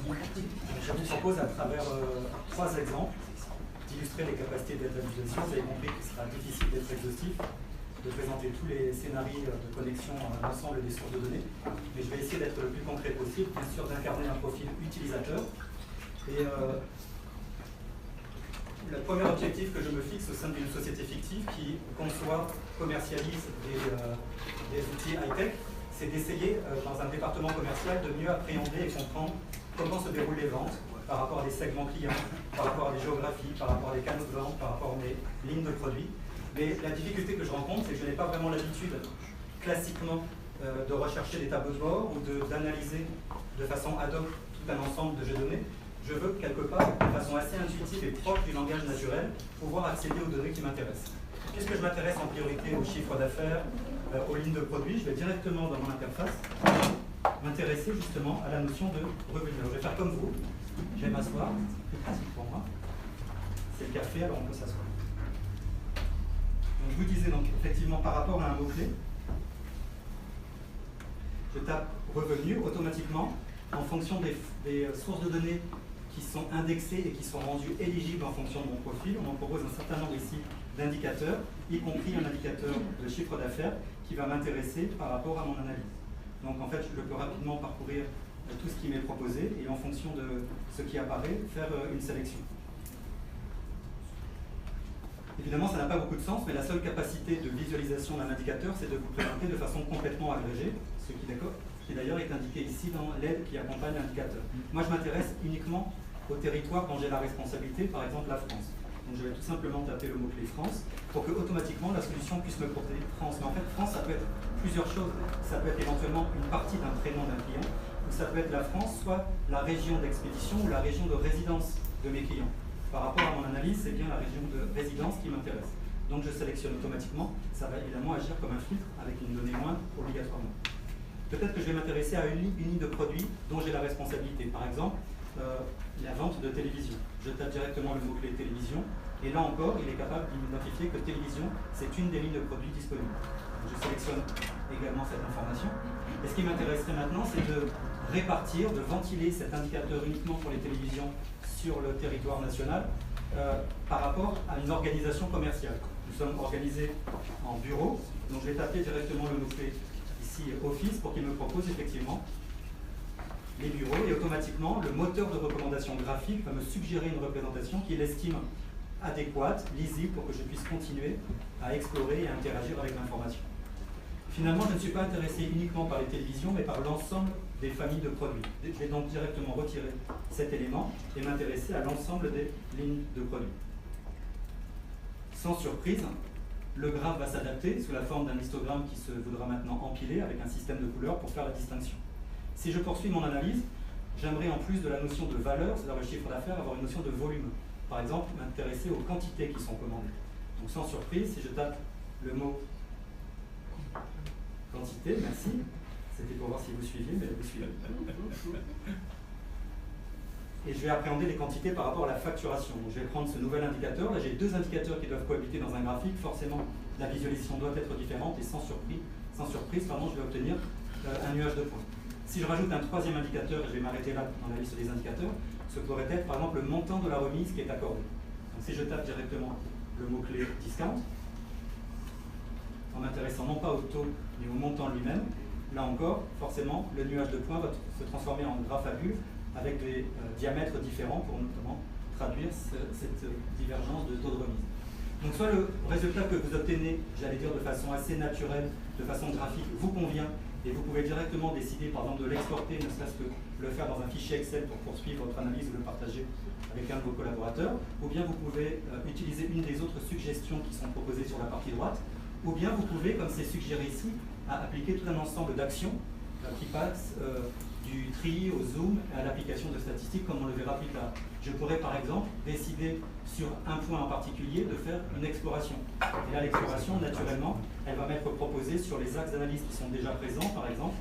Je vous propose à travers 3 exemples d'illustrer les capacités de data visualisation. Vous avez compris qu'il sera difficile d'être exhaustif, de présenter tous les scénarios de connexion à l'ensemble des sources de données, mais je vais essayer d'être le plus concret possible, bien sûr d'incarner un profil utilisateur. Et le premier objectif que je me fixe au sein d'une société fictive qui conçoit, commercialise des outils high-tech, c'est d'essayer, dans un département commercial, de mieux appréhender et comprendre comment se déroulent les ventes par rapport à des segments clients, par rapport à des géographies, par rapport à des canaux de vente, par rapport à des lignes de produits. Mais la difficulté que je rencontre, c'est que je n'ai pas vraiment l'habitude, classiquement, de rechercher des tableaux de bord ou d'analyser de façon ad hoc tout un ensemble de jeux de données. Je veux, quelque part, de façon assez intuitive et proche du langage naturel, pouvoir accéder aux données qui m'intéressent. Puisque je m'intéresse en priorité aux chiffres d'affaires, aux lignes de produits, je vais directement dans mon interface m'intéresser justement à la notion de revenu. Alors, je vais faire comme vous, je vais m'asseoir, c'est plus pratique pour moi. C'est le café, alors on peut s'asseoir. Donc, je vous disais donc effectivement par rapport à un mot-clé, je tape revenu automatiquement en fonction des sources de données qui sont indexées et qui sont rendues éligibles en fonction de mon profil. On en propose un certain nombre ici d'indicateurs, y compris un indicateur de chiffre d'affaires qui va m'intéresser par rapport à mon analyse. Donc en fait, je peux rapidement parcourir tout ce qui m'est proposé et en fonction de ce qui apparaît, faire une sélection. Évidemment, ça n'a pas beaucoup de sens, mais la seule capacité de visualisation d'un indicateur, c'est de vous présenter de façon complètement agrégée, ce qui d'ailleurs est indiqué ici dans l'aide qui accompagne l'indicateur. Moi, je m'intéresse uniquement au territoire dont j'ai la responsabilité, par exemple la France. Donc je vais tout simplement taper le mot-clé France pour que automatiquement la solution puisse me proposer France. Mais en fait, France, ça peut être plusieurs choses. Ça peut être éventuellement une partie d'un prénom d'un client, ou ça peut être la France, soit la région d'expédition ou la région de résidence de mes clients. Par rapport à mon analyse, c'est bien la région de résidence qui m'intéresse. Donc je sélectionne automatiquement, ça va évidemment agir comme un filtre avec une donnée moindre obligatoirement. Peut-être que je vais m'intéresser à une ligne de produits dont j'ai la responsabilité. Par exemple, la vente de télévision. Je tape directement le mot-clé télévision, et là encore, il est capable d'identifier que télévision, c'est une des lignes de produits disponibles. Donc, je sélectionne également cette information. Et ce qui m'intéresserait maintenant, c'est de répartir, de ventiler cet indicateur uniquement pour les télévisions sur le territoire national par rapport à une organisation commerciale. Nous sommes organisés en bureau, donc je vais taper directement le mot-clé ici Office pour qu'il me propose effectivement les bureaux, et automatiquement le moteur de recommandation graphique va me suggérer une représentation qu'il estime adéquate, lisible, pour que je puisse continuer à explorer et à interagir avec l'information. Finalement, je ne suis pas intéressé uniquement par les télévisions, mais par l'ensemble des familles de produits. Je vais donc directement retirer cet élément et m'intéresser à l'ensemble des lignes de produits. Sans surprise, le graphe va s'adapter sous la forme d'un histogramme qui se voudra maintenant empiler avec un système de couleurs pour faire la distinction. Si je poursuis mon analyse, j'aimerais en plus de la notion de valeur, c'est-à-dire le chiffre d'affaires, avoir une notion de volume. Par exemple, m'intéresser aux quantités qui sont commandées. Donc sans surprise, si je tape le mot quantité, merci, c'était pour voir si vous suiviez, mais vous suivez. Et je vais appréhender les quantités par rapport à la facturation. Donc, je vais prendre ce nouvel indicateur. Là, j'ai 2 indicateurs qui doivent cohabiter dans un graphique. Forcément, la visualisation doit être différente et sans surprise, je vais obtenir un nuage de points. Si je rajoute un 3e indicateur, et je vais m'arrêter là dans la liste des indicateurs, ce pourrait être par exemple le montant de la remise qui est accordé. Donc, si je tape directement le mot-clé discount, en m'intéressant non pas au taux, mais au montant lui-même, là encore, forcément, le nuage de points va se transformer en graphe à bulles avec des diamètres différents pour notamment traduire cette divergence de taux de remise. Donc soit le résultat que vous obtenez, j'allais dire de façon assez naturelle, de façon graphique, vous convient, et vous pouvez directement décider par exemple de l'exporter, ne serait-ce que le faire dans un fichier Excel pour poursuivre votre analyse ou le partager avec un de vos collaborateurs, ou bien vous pouvez utiliser une des autres suggestions qui sont proposées sur la partie droite, ou bien vous pouvez, comme c'est suggéré ici, appliquer tout un ensemble d'actions qui passent du tri au zoom à l'application de statistiques comme on le verra plus tard. Je pourrais par exemple décider sur un point en particulier de faire une exploration. Et là l'exploration, naturellement, elle va m'être proposée sur les axes d'analyse qui sont déjà présents, par exemple,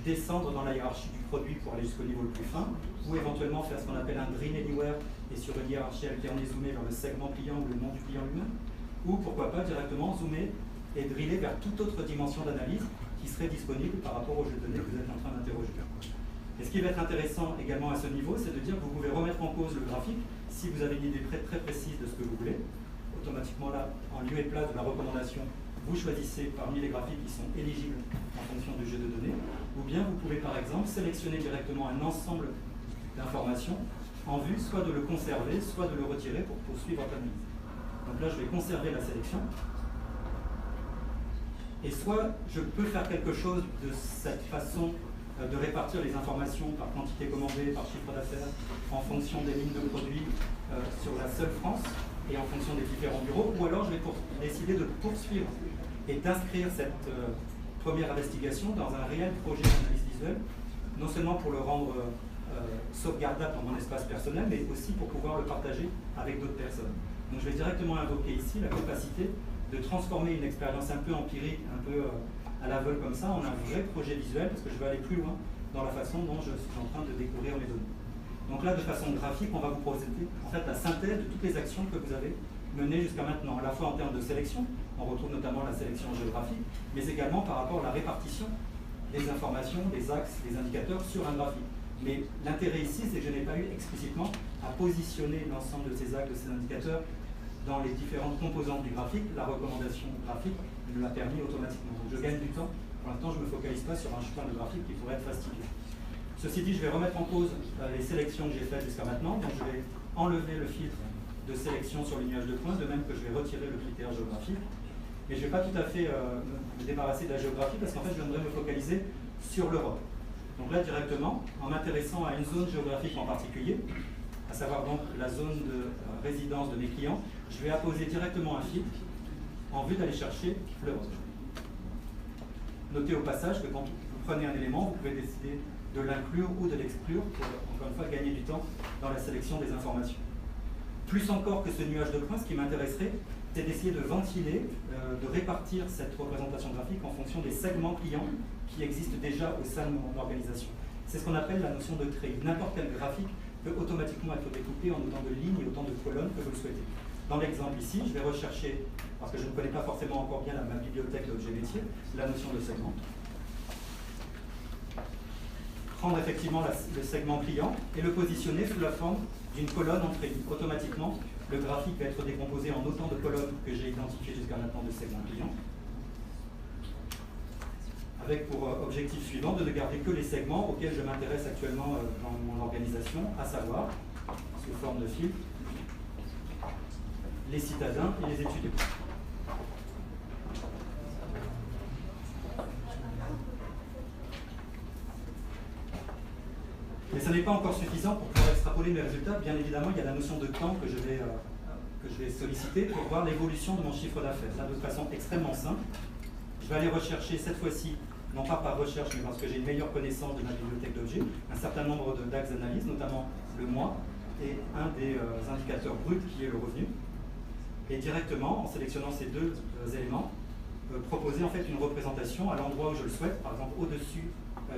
descendre dans la hiérarchie du produit pour aller jusqu'au niveau le plus fin, ou éventuellement faire ce qu'on appelle un Dream Anywhere et sur une hiérarchie alternée zoomer vers le segment client ou le nom du client lui-même, ou pourquoi pas directement zoomer et driller vers toute autre dimension d'analyse qui serait disponible par rapport au jeu de données que vous êtes en train d'interroger. Et ce qui va être intéressant également à ce niveau, c'est de dire que vous pouvez remettre en cause le graphique si vous avez une idée très précise de ce que vous voulez. Automatiquement là, en lieu et place de la recommandation, vous choisissez parmi les graphiques qui sont éligibles en fonction du jeu de données, ou bien vous pouvez par exemple sélectionner directement un ensemble d'informations en vue soit de le conserver, soit de le retirer pour poursuivre votre analyse. Donc là, je vais conserver la sélection. Et soit je peux faire quelque chose de cette façon de répartir les informations par quantité commandée, par chiffre d'affaires, en fonction des lignes de produits sur la seule France et en fonction des différents bureaux, ou alors je vais décider de poursuivre et d'inscrire cette première investigation dans un réel projet d'analyse visuelle, non seulement pour le rendre sauvegardable dans mon espace personnel, mais aussi pour pouvoir le partager avec d'autres personnes. Donc je vais directement invoquer ici la capacité de transformer une expérience un peu empirique, un peu à l'aveugle comme ça, en un vrai projet visuel, parce que je vais aller plus loin dans la façon dont je suis en train de découvrir mes données. Donc là, de façon graphique, on va vous procéder en fait la synthèse de toutes les actions que vous avez menées jusqu'à maintenant, à la fois en termes de sélection, on retrouve notamment la sélection géographique, mais également par rapport à la répartition des informations, des axes, des indicateurs sur un graphique. Mais l'intérêt ici, c'est que je n'ai pas eu explicitement à positionner l'ensemble de ces axes, de ces indicateurs dans les différentes composantes du graphique. La recommandation graphique me l'a permis automatiquement. Donc je gagne du temps. Pour l'instant, je ne me focalise pas sur un chemin de graphique qui pourrait être fastidieux. Ceci dit, je vais remettre en cause les sélections que j'ai faites jusqu'à maintenant. Donc je vais enlever le filtre de sélection sur le nuage de points, de même que je vais retirer le critère géographique. Mais je ne vais pas tout à fait me débarrasser de la géographie parce qu'en fait, je viendrai me focaliser sur l'Europe. Donc là, directement, en m'intéressant à une zone géographique en particulier, à savoir donc la zone de résidence de mes clients, je vais apposer directement un filtre en vue d'aller chercher l'Europe. Notez au passage que quand vous prenez un élément, vous pouvez décider de l'inclure ou de l'exclure pour, encore une fois, gagner du temps dans la sélection des informations. Plus encore que ce nuage de points, ce qui m'intéresserait, c'est d'essayer de ventiler, de répartir cette représentation graphique en fonction des segments clients qui existent déjà au sein de mon organisation. C'est ce qu'on appelle la notion de trait. N'importe quel graphique peut automatiquement être découpé en autant de lignes et autant de colonnes que vous le souhaitez. Dans l'exemple ici, je vais rechercher, parce que je ne connais pas forcément encore bien ma bibliothèque d'objets métiers, la notion de segment. Prendre effectivement le segment client et le positionner sous la forme d'une colonne entrée. Automatiquement, le graphique va être décomposé en autant de colonnes que j'ai identifiées jusqu'à maintenant de segments clients, avec pour objectif suivant de ne garder que les segments auxquels je m'intéresse actuellement dans mon organisation, à savoir, sous forme de filtre, les citadins et les étudiants. Mais ce n'est pas encore suffisant pour pouvoir extrapoler mes résultats. Bien évidemment, il y a la notion de temps que je vais solliciter pour voir l'évolution de mon chiffre d'affaires. Là, de façon extrêmement simple, je vais aller rechercher cette fois-ci, non pas par recherche, mais parce que j'ai une meilleure connaissance de ma bibliothèque d'objets, un certain nombre d'axes d'analyse, notamment le mois, et un des indicateurs bruts qui est le revenu. Et directement, en sélectionnant ces deux éléments, proposer en fait une représentation à l'endroit où je le souhaite, par exemple au-dessus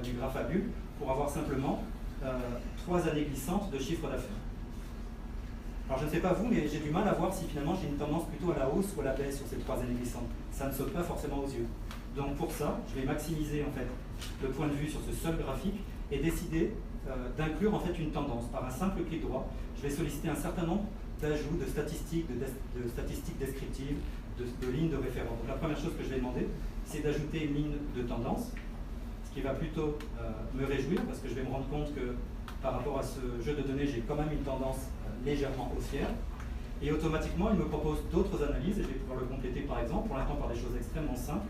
du graphe à bulles, pour avoir simplement 3 années glissantes de chiffre d'affaires. Alors je ne sais pas vous, mais j'ai du mal à voir si finalement j'ai une tendance plutôt à la hausse ou à la baisse sur ces 3 années glissantes. Ça ne saute pas forcément aux yeux. Donc pour ça, je vais maximiser en fait le point de vue sur ce seul graphique et décider d'inclure en fait une tendance. Par un simple clic droit, je vais solliciter un certain nombre d'ajouts de statistiques, de statistiques descriptives, de lignes de référence. Donc la première chose que je vais demander, c'est d'ajouter une ligne de tendance, ce qui va plutôt me réjouir parce que je vais me rendre compte que par rapport à ce jeu de données, j'ai quand même une tendance légèrement haussière. Et automatiquement, il me propose d'autres analyses et je vais pouvoir le compléter par exemple, pour l'instant par des choses extrêmement simples,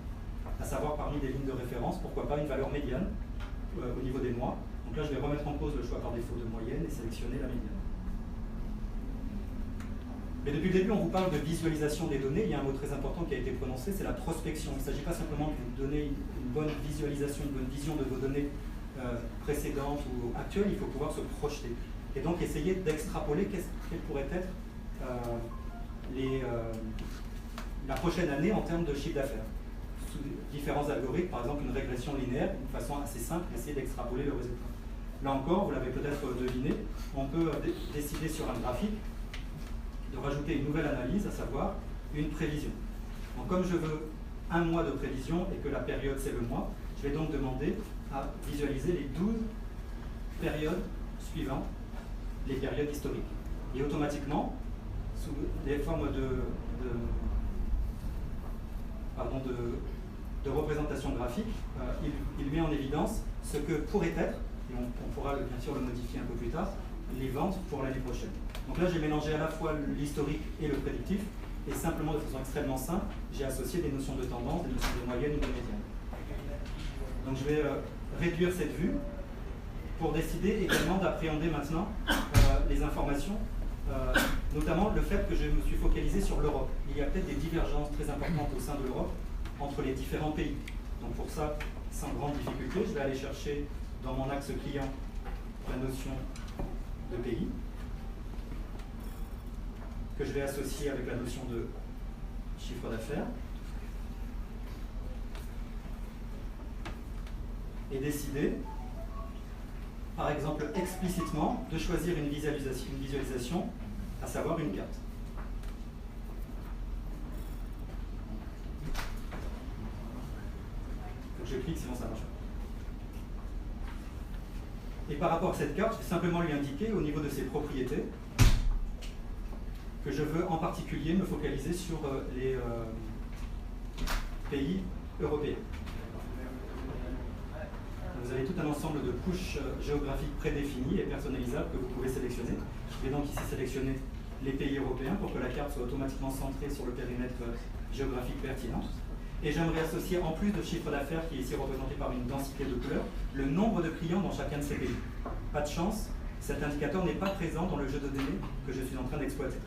à savoir parmi des lignes de référence, pourquoi pas une valeur médiane au niveau des mois. Donc là, je vais remettre en cause le choix par défaut de moyenne et sélectionner la médiane. Mais depuis le début, on vous parle de visualisation des données. Il y a un mot très important qui a été prononcé, c'est la prospection. Il ne s'agit pas simplement de vous donner une bonne visualisation, une bonne vision de vos données précédentes ou actuelles, il faut pouvoir se projeter. Et donc essayer d'extrapoler quelle pourrait être la prochaine année en termes de chiffre d'affaires. Sous différents algorithmes, par exemple une régression linéaire, une façon assez simple, essayer d'extrapoler le résultat. Là encore, vous l'avez peut-être deviné, on peut décider sur un graphique de rajouter une nouvelle analyse, à savoir une prévision. Donc comme je veux un mois de prévision et que la période c'est le mois, je vais donc demander à visualiser les 12 périodes suivant les périodes historiques. Et automatiquement, sous les formes de représentation graphique, il met en évidence ce que pourrait être, et on pourra bien sûr le modifier un peu plus tard, les ventes pour l'année prochaine. Donc là, j'ai mélangé à la fois l'historique et le prédictif, et simplement de façon extrêmement simple, j'ai associé des notions de tendance, des notions de moyenne ou de médiane. Donc je vais réduire cette vue pour décider également d'appréhender maintenant les informations, notamment le fait que je me suis focalisé sur l'Europe. Il y a peut-être des divergences très importantes au sein de l'Europe entre les différents pays. Donc pour ça, sans grande difficulté, je vais aller chercher dans mon axe client la notion de pays, que je vais associer avec la notion de chiffre d'affaires, et décider, par exemple explicitement, de choisir une visualisation, à savoir une carte. Faut que je clique, sinon ça marche pas. Et par rapport à cette carte, je vais simplement lui indiquer au niveau de ses propriétés que je veux en particulier me focaliser sur les pays européens. Vous avez tout un ensemble de couches géographiques prédéfinies et personnalisables que vous pouvez sélectionner. Je vais donc ici sélectionner les pays européens pour que la carte soit automatiquement centrée sur le périmètre géographique pertinent. Et j'aimerais associer, en plus de chiffre d'affaires qui est ici représenté par une densité de couleurs, le nombre de clients dans chacun de ces pays. Pas de chance, cet indicateur n'est pas présent dans le jeu de données que je suis en train d'exploiter.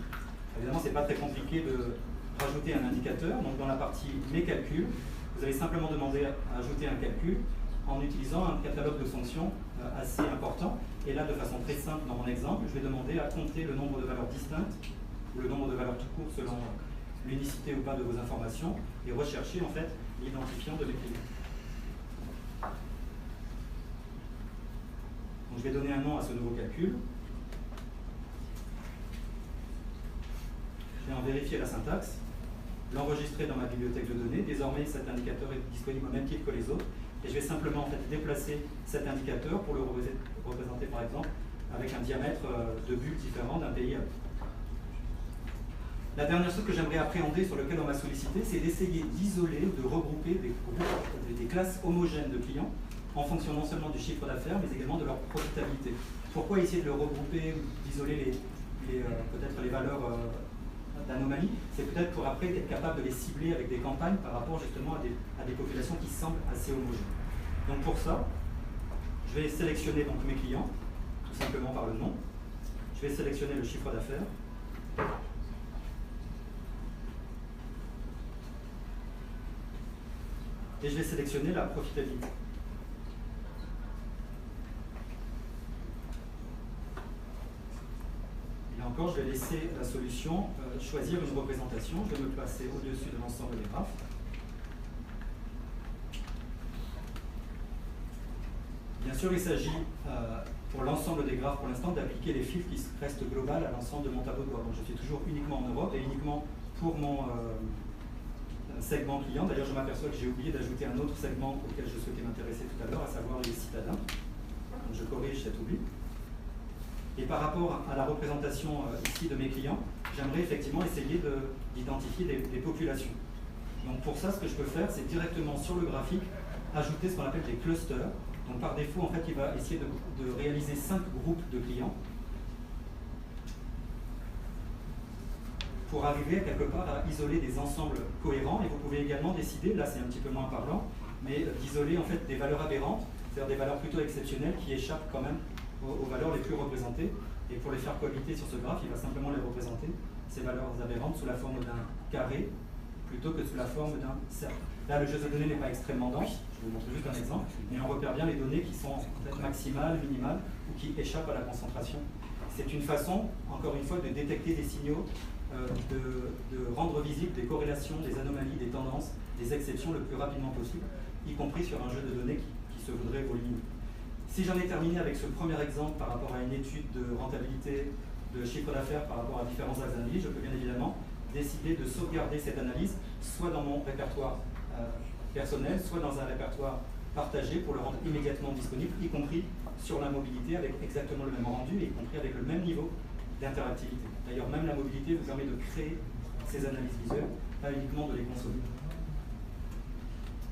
Évidemment, ce n'est pas très compliqué de rajouter un indicateur. Donc dans la partie Mes calculs, vous allez simplement demander à ajouter un calcul en utilisant un catalogue de fonctions assez important. Et là, de façon très simple, dans mon exemple, je vais demander à compter le nombre de valeurs distinctes, ou le nombre de valeurs tout court selon l'unicité ou pas de vos informations, et rechercher en fait l'identifiant de mes clients. Donc, je vais donner un nom à ce nouveau calcul. Je vais en vérifier la syntaxe, l'enregistrer dans ma bibliothèque de données. Désormais, cet indicateur est disponible au même titre que les autres. Et je vais simplement en fait, déplacer cet indicateur pour le représenter par exemple avec un diamètre de bulle différent d'un pays à l'autre. La dernière chose que j'aimerais appréhender, sur lequel on m'a sollicité, c'est d'essayer d'isoler, de regrouper des classes homogènes de clients en fonction non seulement du chiffre d'affaires, mais également de leur profitabilité. Pourquoi essayer de le regrouper, d'isoler peut-être les valeurs d'anomalie? C'est peut-être pour après être capable de les cibler avec des campagnes par rapport justement à des populations qui semblent assez homogènes. Donc pour ça, je vais sélectionner donc mes clients, tout simplement par le nom. Je vais sélectionner le chiffre d'affaires. Et je vais sélectionner la profitabilité. Et là encore, je vais laisser la solution choisir une représentation. Je vais me placer au-dessus de l'ensemble des graphes. Bien sûr, il s'agit pour l'ensemble des graphes pour l'instant d'appliquer les filtres qui restent globales à l'ensemble de mon tableau de bord. Donc je suis toujours uniquement en Europe et uniquement pour mon segment client. D'ailleurs, je m'aperçois que j'ai oublié d'ajouter un autre segment auquel je souhaitais m'intéresser tout à l'heure, à savoir les citadins. Donc, je corrige cet oubli. Et par rapport à la représentation ici de mes clients, j'aimerais effectivement essayer d'identifier des populations. Donc pour ça, ce que je peux faire, c'est directement sur le graphique, ajouter ce qu'on appelle des clusters. Donc par défaut, en fait, il va essayer de réaliser 5 groupes de clients pour arriver quelque part à isoler des ensembles cohérents. Et vous pouvez également décider, là c'est un petit peu moins parlant, mais d'isoler en fait des valeurs aberrantes, c'est-à-dire des valeurs plutôt exceptionnelles qui échappent quand même aux valeurs les plus représentées. Et pour les faire cohabiter sur ce graphe, il va simplement les représenter, ces valeurs aberrantes, sous la forme d'un carré plutôt que sous la forme d'un cercle. Là, le jeu de données n'est pas extrêmement dense, je vous montre juste un exemple, mais on repère bien les données qui sont peut-être maximales, minimales, ou qui échappent à la concentration. C'est une façon, encore une fois, de détecter des signaux, de rendre visibles des corrélations, des anomalies, des tendances, des exceptions le plus rapidement possible, y compris sur un jeu de données qui se voudrait volumineux. Si j'en ai terminé avec ce premier exemple par rapport à une étude de rentabilité, de chiffre d'affaires par rapport à différents axes d'analyse, je peux bien évidemment décider de sauvegarder cette analyse, soit dans mon répertoire personnel, soit dans un répertoire partager pour le rendre immédiatement disponible, y compris sur la mobilité avec exactement le même rendu et y compris avec le même niveau d'interactivité. D'ailleurs, même la mobilité vous permet de créer ces analyses visuelles, pas uniquement de les consommer.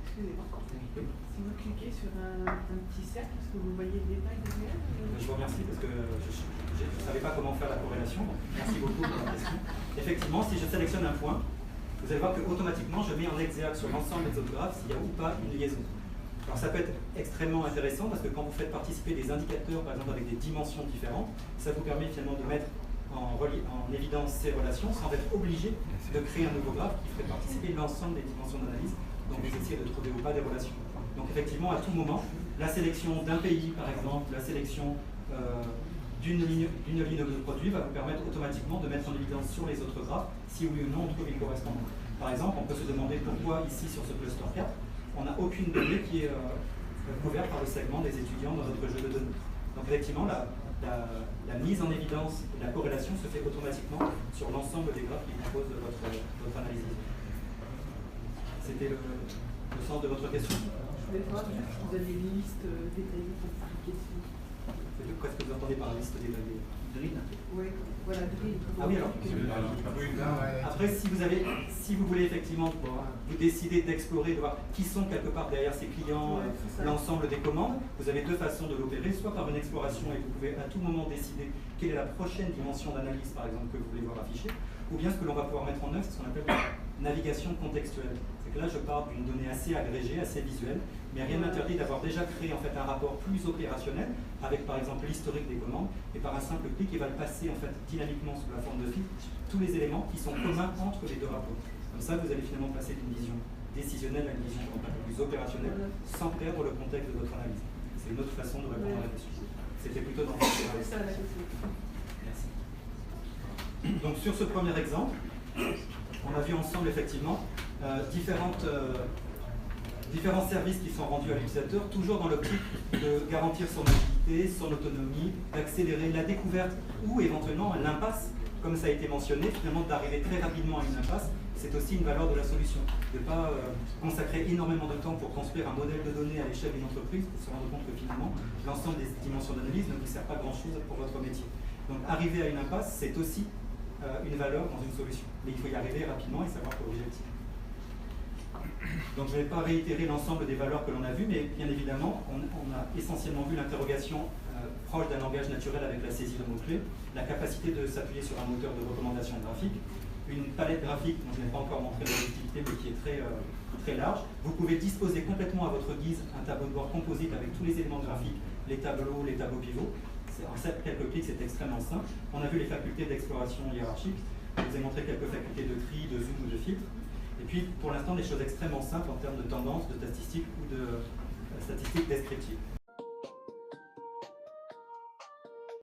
Excusez-moi. Si vous cliquez sur un petit cercle, est-ce que vous voyez le détail derrière? Je vous remercie parce que je ne savais pas comment faire la corrélation. Merci beaucoup pour la question. Effectivement, si je sélectionne un point, vous allez voir que automatiquement je mets en exergue sur l'ensemble des autres graphes s'il y a ou pas une liaison. Alors ça peut être extrêmement intéressant parce que quand vous faites participer des indicateurs, par exemple avec des dimensions différentes, ça vous permet finalement de mettre en évidence ces relations sans être obligé de créer un nouveau graphe qui ferait participer l'ensemble des dimensions d'analyse. Donc vous essayez de trouver ou pas des relations. Donc effectivement, à tout moment, la sélection d'un pays, par exemple, la sélection d'une ligne de produit va vous permettre automatiquement de mettre en évidence sur les autres graphes si oui ou non on trouve une correspondance. Par exemple, on peut se demander pourquoi ici sur ce cluster 4, on n'a aucune donnée qui est couverte par le segment des étudiants dans notre jeu de données. Donc effectivement, la mise en évidence de la corrélation se fait automatiquement sur l'ensemble des graphes qui composent votre analyse. C'était le sens de votre question. Je voulais savoir juste si vous avez une liste détaillée pour cliquer dessus. Qu'est-ce que vous entendez par liste détaillée? Green? Oui, voilà, green. Ah oui, alors. Après, si vous voulez effectivement vous décider d'explorer, de voir qui sont quelque part derrière ces clients, l'ensemble des commandes, vous avez deux façons de l'opérer, soit par une exploration et vous pouvez à tout moment décider quelle est la prochaine dimension d'analyse, par exemple, que vous voulez voir affichée, ou bien ce que l'on va pouvoir mettre en œuvre, c'est ce qu'on appelle la navigation contextuelle. C'est que là, je pars d'une donnée assez agrégée, assez visuelle, mais rien n'interdit d'avoir déjà créé en fait un rapport plus opérationnel avec par exemple l'historique des commandes et par un simple clic, il va le passer en fait dynamiquement sous la forme de fil tous les éléments qui sont communs entre les deux rapports. Comme ça, vous allez finalement passer d'une vision décisionnelle à une vision un peu plus opérationnelle sans perdre le contexte de votre analyse. C'est une autre façon de répondre à la question. C'était plutôt dans C'est ça la question. Merci. Donc sur ce premier exemple, on a vu ensemble effectivement différents services qui sont rendus à l'utilisateur, toujours dans l'optique de garantir son mobilité, son autonomie, d'accélérer la découverte ou éventuellement l'impasse, comme ça a été mentionné, finalement d'arriver très rapidement à une impasse, c'est aussi une valeur de la solution. De ne pas consacrer énormément de temps pour construire un modèle de données à l'échelle d'une entreprise, pour se rendre compte que finalement, l'ensemble des dimensions d'analyse ne vous sert pas grand-chose pour votre métier. Donc arriver à une impasse, c'est aussi une valeur dans une solution. Mais il faut y arriver rapidement et savoir corriger le tir. Donc je ne vais pas réitérer l'ensemble des valeurs que l'on a vues, mais bien évidemment, on a essentiellement vu l'interrogation proche d'un langage naturel avec la saisie de mots-clés, la capacité de s'appuyer sur un moteur de recommandation graphique, une palette graphique dont je n'ai pas encore montré l'objectivité, mais qui est très large. Vous pouvez disposer complètement à votre guise un tableau de bord composite avec tous les éléments graphiques, les tableaux pivots. En quelques clics, c'est extrêmement simple. On a vu les facultés d'exploration hiérarchique. Je vous ai montré quelques facultés de tri, de zoom ou de filtre. Et puis, pour l'instant, des choses extrêmement simples en termes de tendance, de statistiques ou de statistiques descriptives.